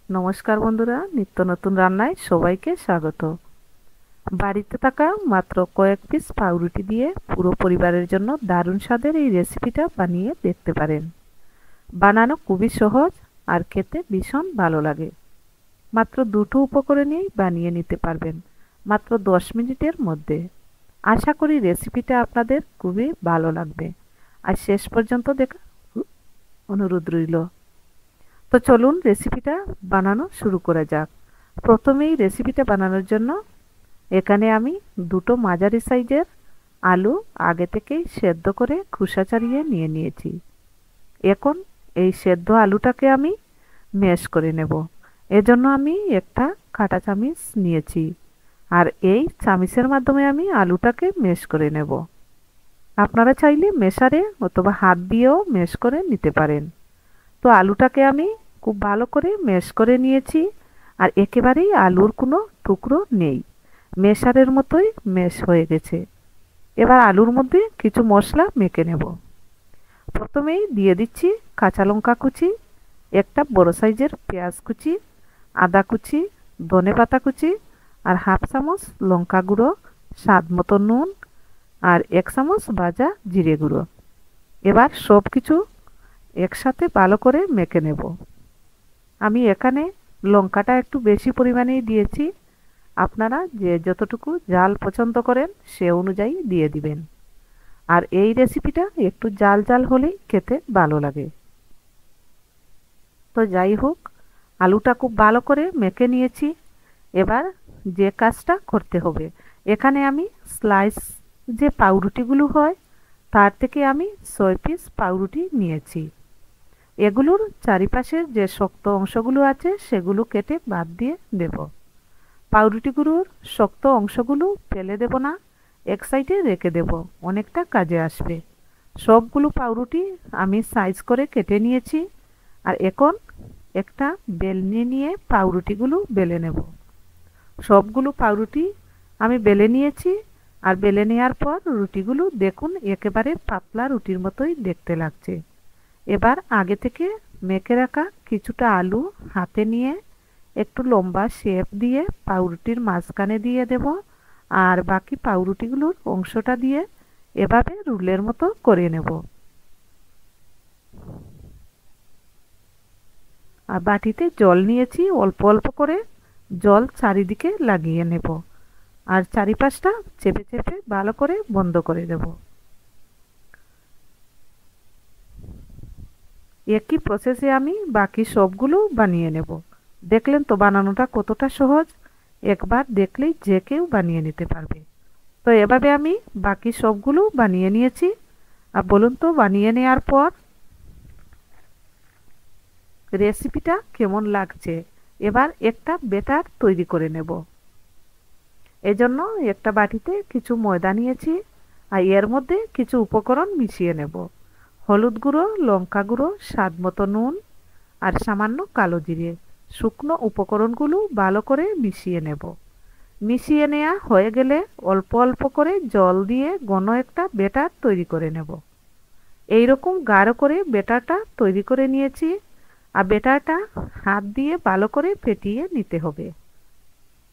নমস্কার বন্ধুরা, নিত্য নতুন রান্নায় সবাইকে স্বাগত। বাড়িতে থাকা মাত্র কয়েক পিস পাউরুটি দিয়ে পুরো পরিবারের জন্য দারুণ স্বাদের এই রেসিপিটা বানিয়ে দেখতে পারেন। বানানো খুবই সহজ আর খেতে ভীষণ ভালো লাগে। মাত্র দুটো উপকরণ নিয়েই বানিয়ে নিতে পারবেন মাত্র 10 মিনিটের মধ্যে। আশা করি রেসিপিটা আপনাদের খুবই ভালো লাগবে, আর শেষ পর্যন্ত দেখা অনুরোধ রইল। তো চলুন রেসিপিটা বানানো শুরু করা যাক। প্রথমেই রেসিপিটা বানানোর জন্য এখানে আমি দুটো মাঝারি সাইজের আলু আগে থেকেই সেদ্ধ করে খোসা ছাড়িয়ে নিয়ে নিয়েছি। এখন এই সেদ্ধ আলুটাকে আমি ম্যাশ করে নেব। এজন্য আমি একটা কাঁটা চামিচ নিয়েছি, আর এই চামিচের মাধ্যমে আমি আলুটাকে ম্যাশ করে নেব। আপনারা চাইলে মেশারে অথবা হাত দিয়েও ম্যাশ করে নিতে পারেন। তো আলুটাকে আমি খুব ভালো করে ম্যাশ করে নিয়েছি, আর একেবারেই আলুর কোনো টুকরো নেই, মেশারের মতোই ম্যাশ হয়ে গেছে। এবার আলুর মধ্যে কিছু মশলা মেখে নেব। প্রথমেই দিয়ে দিচ্ছি কাঁচা লঙ্কা কুচি, একটা বড় সাইজের পেঁয়াজ কুচি, আদা কুচি, ধনেপাতা কুচি, আর হাফ চামচ লঙ্কা গুঁড়ো, স্বাদ মতো নুন, আর 1 চামচ ভাজা জিরে গুঁড়ো। এবার সব কিছু একসাথে ভালো করে মেখে নেব। আমি এখানে লঙ্কাটা একটু বেশি পরিমাণেই দিয়েছি, আপনারা যে যতটুকু ঝাল পছন্দ করেন সে অনুযায়ী দিয়ে দিবেন। আর এই রেসিপিটা একটু ঝাল ঝাল হলেই খেতে ভালো লাগে। তো যাই হোক, আলুটা খুব ভালো করে মেখে নিয়েছি। এবার যে কাজটা করতে হবে, এখানে আমি স্লাইস যে পাউরুটিগুলো হয় তার থেকে আমি 6 পিস পাউরুটি নিয়েছি। এগুলোর চারিপাশের যে শক্ত অংশগুলো আছে সেগুলো কেটে বাদ দিয়ে দেব। পাউরুটিগুলোর শক্ত অংশগুলো ফেলে দেব না, এক সাইডে রেখে দেব, অনেকটা কাজে আসবে। সবগুলো পাউরুটি আমি সাইজ করে কেটে নিয়েছি, আর এখন একটা বেলনি নিয়ে পাউরুটিগুলো বেলে নেব। সবগুলো পাউরুটি আমি বেলে নিয়েছি, আর বেলে নেওয়ার পর রুটিগুলো দেখুন একেবারে পাতলা রুটির মতোই দেখতে লাগছে। এবার আগে থেকে মেখে রাখা কিছুটা আলু হাতে নিয়ে একটু লম্বা শেপ দিয়ে পাউরুটির মাঝখানে দিয়ে দেব, আর বাকি পাউরুটিগুলোর অংশটা দিয়ে এভাবে রুলের মতো করে নেব। আর বাটিতে জল নিয়েছি, অল্প অল্প করে জল চারিদিকে লাগিয়ে নেব, আর চারিপাশটা চেপে চেপে ভালো করে বন্ধ করে দেব। একই প্রসেসে আমি বাকি সবগুলো বানিয়ে নেব। দেখলেন তো বানানোটা কতটা সহজ, একবার দেখলেই যে কেউ বানিয়ে নিতে পারবে। তো এভাবে আমি বাকি সবগুলো বানিয়ে নিয়েছি। আর বলুন তো বানিয়ে নেওয়ার পর রেসিপিটা কেমন লাগছে। এবার একটা ব্যাটার তৈরি করে নেব। এজন্য একটা বাটিতে কিছু ময়দা নিয়েছি, আর এর মধ্যে কিছু উপকরণ মিশিয়ে নেব। হলুদ গুঁড়ো, লঙ্কা গুঁড়ো, স্বাদ মতো নুন, আর সামান্য কালো জিরে। শুকনো উপকরণগুলো ভালো করে মিশিয়ে নেব। মিশিয়ে নেওয়া হয়ে গেলে অল্প অল্প করে জল দিয়ে ঘন একটা ব্যাটার তৈরি করে নেব। এইরকম গাঢ় করে ব্যাটারটা তৈরি করে নিয়েছি, আর ব্যাটারটা হাত দিয়ে ভালো করে ফেটিয়ে নিতে হবে।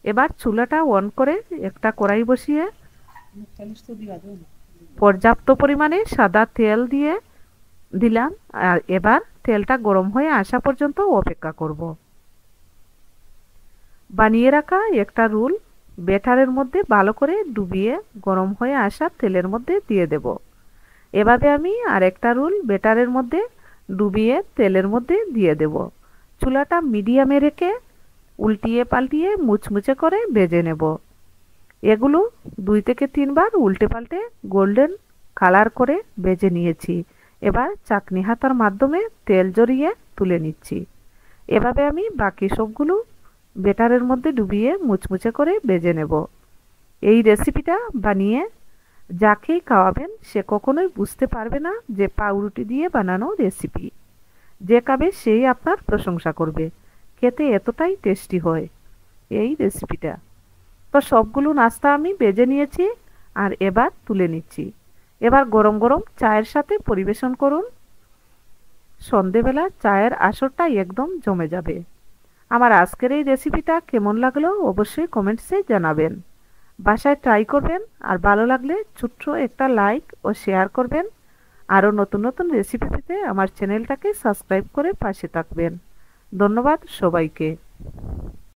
এবার চুলাটা অন করে একটা কড়াই বসিয়ে পর্যাপ্ত পরিমাণে সাদা তেল দিয়ে দিলাম, আর এবার তেলটা গরম হয়ে আসা পর্যন্ত অপেক্ষা করব। বানিয়ে রাখা একটা রোল ব্যাটারের মধ্যে ভালো করে ডুবিয়ে গরম হয়ে আসা তেলের মধ্যে দিয়ে দেব। এভাবে আমি আরেকটা রোল ব্যাটারের মধ্যে ডুবিয়ে তেলের মধ্যে দিয়ে দেব। চুলাটা মিডিয়ামে রেখে উল্টিয়ে পাল্টিয়ে মুচমুচে করে ভেজে নেব। এগুলো 2 থেকে 3 বার উল্টে পাল্টে গোল্ডেন কালার করে ভেজে নিয়েছি। এবার চাকনি হাতার মাধ্যমে তেল জড়িয়ে তুলে নিচ্ছি। এভাবে আমি বাকি সবগুলো ব্যাটারের মধ্যে ডুবিয়ে মুচমুচে করে ভেজে নেব। এই রেসিপিটা বানিয়ে যাকেই খাওয়াবেন সে কখনোই বুঝতে পারবে না যে পাউরুটি দিয়ে বানানো রেসিপি। যে খাবে সেই আপনার প্রশংসা করবে, খেতে এতটাই টেস্টি হয় এই রেসিপিটা। তো সবগুলো নাস্তা আমি ভেজে নিয়েছি, আর এবার তুলে নিচ্ছি। এবার গরম গরম চায়ের সাথে পরিবেশন করুন। সন্ধেবেলা চায়ের আসরটা একদম জমে যাবে। আমার আজকের এই রেসিপিটা কেমন লাগলো অবশ্যই কমেন্টসে জানাবেন। বাসায় ট্রাই করবেন, আর ভালো লাগলে ছোট্ট একটা লাইক ও শেয়ার করবেন। আরও নতুন নতুন রেসিপি পেতে আমার চ্যানেলটাকে সাবস্ক্রাইব করে পাশে থাকবেন। ধন্যবাদ সবাইকে।